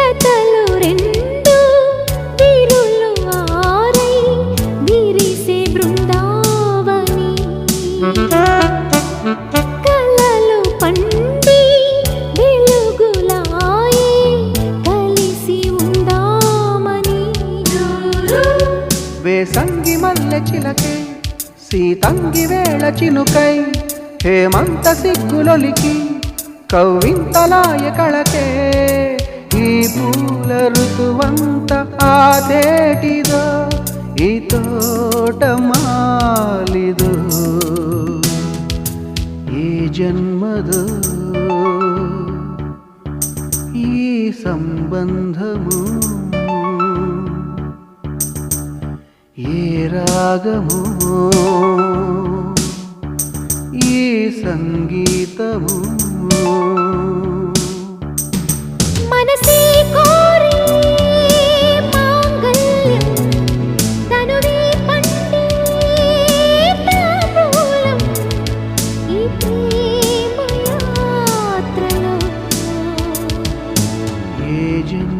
జతలు రెండు వీరులు ఆరై విరిసే బృందావని కలలు పండి వెలుగులాయే కలిసి ఉందామని వేసంగి మల్లె చిలకే సీతంగి వేళ చినుకై హేమంత సిగ్గులొలికి కవ్వింతలాయ కళకే ఈ పూల ఋతువంత ఆదేటిదో ఈ తోట మాలిదో ఈ జన్మదో ఈ సంబంధము ఏ రాగము ఈ సంగీతము మనసే కోరి మాంగల్యం తనువే పండే తాంబూలం ఈ ప్రేమ యాత్రలో ఏ జన్మ